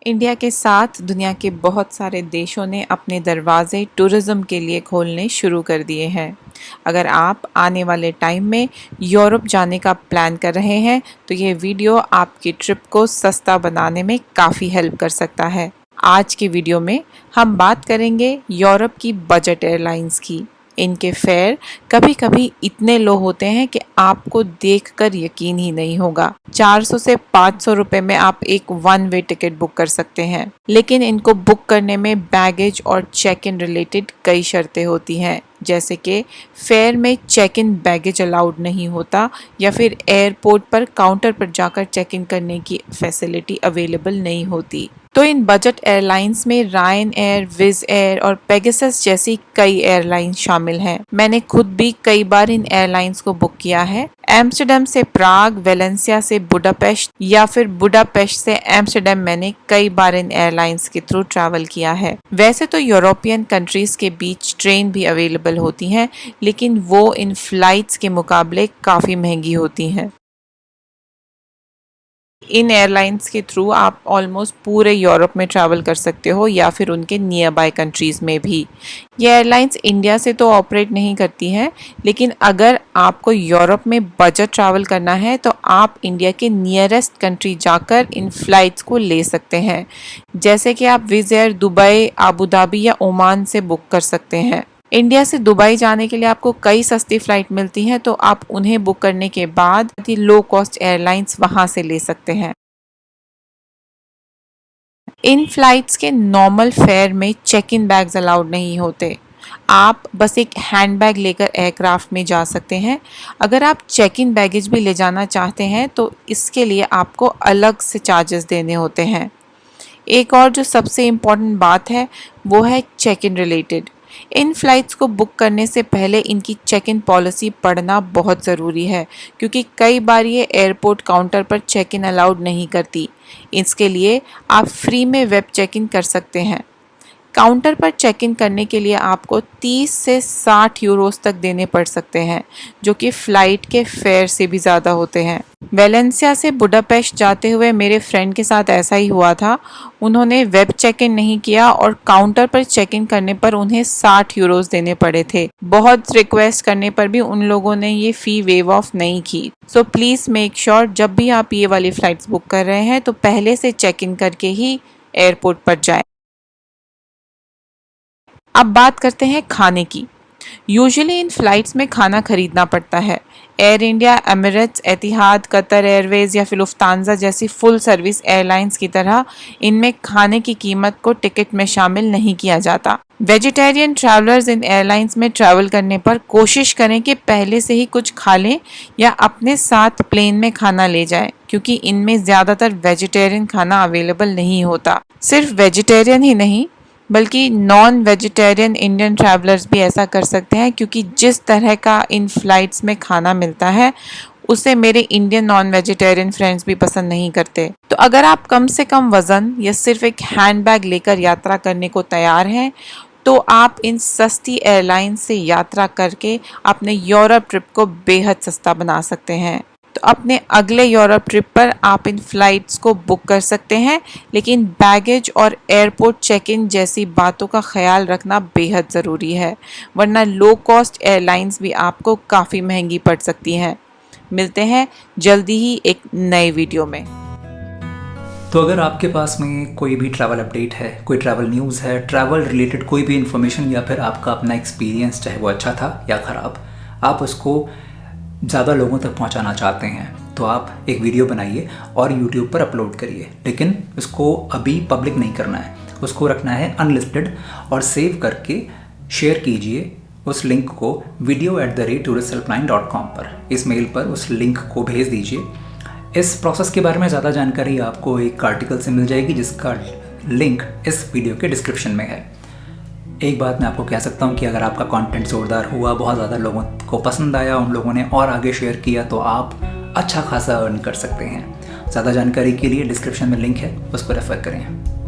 India के साथ दुनिया के बहुत सारे देशों ने अपने दरवाजे टूरिज़्म के लिए खोलने शुरू कर दिए हैं। अगर आप आने वाले टाइम में यूरोप जाने का प्लान कर रहे हैं तो ये वीडियो आपकी ट्रिप को सस्ता बनाने में काफ़ी हेल्प कर सकता है। आज की वीडियो में हम बात करेंगे यूरोप की बजट एयरलाइंस की। इनके फेयर कभी कभी इतने लो होते हैं कि आपको देखकर यकीन ही नहीं होगा। 400 से 500 रुपए में आप एक वन वे टिकट बुक कर सकते हैं, लेकिन इनको बुक करने में बैगेज और चेक इन रिलेटेड कई शर्तें होती हैं, जैसे कि फेयर में चेक इन बैगेज अलाउड नहीं होता या फिर एयरपोर्ट पर काउंटर पर जाकर चेक इन करने की फैसिलिटी अवेलेबल नहीं होती। तो इन बजट एयरलाइंस में रायन एयर, विज एयर और पेगासस जैसी कई एयरलाइंस शामिल हैं। मैंने खुद भी कई बार इन एयरलाइंस को बुक किया है। एम्स्टर्डम से प्राग, वेलेंसिया से बुडापेस्ट या फिर बुडापेस्ट से एम्स्टर्डम मैंने कई बार इन एयरलाइंस के थ्रू ट्रैवल किया है। वैसे तो यूरोपियन कंट्रीज के बीच ट्रेन भी अवेलेबल होती हैं, लेकिन वो इन फ्लाइट्स के मुकाबले काफ़ी महंगी होती हैं। इन एयरलाइंस के थ्रू आप ऑलमोस्ट पूरे यूरोप में ट्रैवल कर सकते हो या फिर उनके नियर बाय कंट्रीज़ में भी। ये एयरलाइंस इंडिया से तो ऑपरेट नहीं करती हैं, लेकिन अगर आपको यूरोप में बजट ट्रैवल करना है तो आप इंडिया के नियरेस्ट कंट्री जाकर इन फ्लाइट्स को ले सकते हैं। जैसे कि आप Wizz Air Dubai, Abu Dhabi या ओमान से बुक कर सकते हैं। इंडिया से दुबई जाने के लिए आपको कई सस्ती फ़्लाइट मिलती हैं, तो आप उन्हें बुक करने के बाद लो कॉस्ट एयरलाइंस वहां से ले सकते हैं। इन फ्लाइट्स के नॉर्मल फेयर में चेक इन बैग्स अलाउड नहीं होते। आप बस एक हैंड बैग लेकर एयरक्राफ्ट में जा सकते हैं। अगर आप चेक इन बैगेज भी ले जाना चाहते हैं तो इसके लिए आपको अलग से चार्जेस देने होते हैं। एक और जो सबसे इम्पॉर्टेंट बात है वो है चेक इन रिलेटेड। इन फ्लाइट्स को बुक करने से पहले इनकी चेक इन पॉलिसी पढ़ना बहुत ज़रूरी है, क्योंकि कई बार ये एयरपोर्ट काउंटर पर चेक इन अलाउड नहीं करती। इसके लिए आप फ्री में वेब चेक इन कर सकते हैं। काउंटर पर चेक इन करने के लिए आपको 30 से 60 यूरोस तक देने पड़ सकते हैं, जो कि फ़्लाइट के फेयर से भी ज़्यादा होते हैं। वेलेंसिया से बुडापेस्ट जाते हुए मेरे फ्रेंड के साथ ऐसा ही हुआ था। उन्होंने वेब चेक इन नहीं किया और काउंटर पर चेक इन करने पर उन्हें 60 यूरोस देने पड़े थे। बहुत रिक्वेस्ट करने पर भी उन लोगों ने ये फ़ी वेव ऑफ नहीं की। सो प्लीज़ मेक श्योर जब भी आप ये वाली फ़्लाइट्स बुक कर रहे हैं तो पहले से चेक इन करके ही एयरपोर्ट पर जाएं। अब बात करते हैं खाने की। यूजुअली इन फ्लाइट्स में खाना खरीदना पड़ता है। एयर इंडिया, एमिरेट्स, एतिहाद, कतर एयरवेज या फिर लुफ्तांजा जैसी फुल सर्विस एयरलाइंस की तरह इनमें खाने की कीमत को टिकट में शामिल नहीं किया जाता। वेजिटेरियन ट्रैवलर्स इन एयरलाइंस में ट्रैवल करने पर कोशिश करें कि पहले से ही कुछ खा लें या अपने साथ प्लेन में खाना ले जाएं, क्योंकि इनमें ज़्यादातर वेजिटेरियन खाना अवेलेबल नहीं होता। सिर्फ वेजिटेरियन ही नहीं बल्कि नॉन वेजिटेरियन इंडियन ट्रैवलर्स भी ऐसा कर सकते हैं, क्योंकि जिस तरह का इन फ्लाइट्स में खाना मिलता है उसे मेरे इंडियन नॉन वेजिटेरियन फ्रेंड्स भी पसंद नहीं करते। तो अगर आप कम से कम वज़न या सिर्फ एक हैंड बैग लेकर यात्रा करने को तैयार हैं तो आप इन सस्ती एयरलाइंस से यात्रा करके अपने यूरोप ट्रिप को बेहद सस्ता बना सकते हैं। तो अपने अगले यूरोप ट्रिप पर आप इन फ्लाइट्स को बुक कर सकते हैं, लेकिन बैगेज और एयरपोर्ट चेक इन जैसी बातों का ख्याल रखना बेहद ज़रूरी है, वरना लो कॉस्ट एयरलाइंस भी आपको काफ़ी महंगी पड़ सकती हैं। मिलते हैं जल्दी ही एक नए वीडियो में। तो अगर आपके पास में कोई भी ट्रैवल अपडेट है, कोई ट्रैवल न्यूज़ है, ट्रैवल रिलेटेड कोई भी इन्फॉर्मेशन या फिर आपका अपना एक्सपीरियंस, चाहे वो अच्छा था या ख़राब, आप उसको ज़्यादा लोगों तक पहुंचाना चाहते हैं तो आप एक वीडियो बनाइए और YouTube पर अपलोड करिए। लेकिन उसको अभी पब्लिक नहीं करना है, उसको रखना है अनलिस्टेड और सेव करके शेयर कीजिए उस लिंक को video@touristhelpline.com पर। इस मेल पर उस लिंक को भेज दीजिए। इस प्रोसेस के बारे में ज़्यादा जानकारी आपको एक आर्टिकल से मिल जाएगी, जिसका लिंक इस वीडियो के डिस्क्रिप्शन में है। एक बात मैं आपको कह सकता हूँ कि अगर आपका कंटेंट ज़ोरदार हुआ, बहुत ज़्यादा लोगों को पसंद आया, उन लोगों ने और आगे शेयर किया, तो आप अच्छा खासा अर्न कर सकते हैं। ज़्यादा जानकारी के लिए डिस्क्रिप्शन में लिंक है, उसको रेफ़र करें।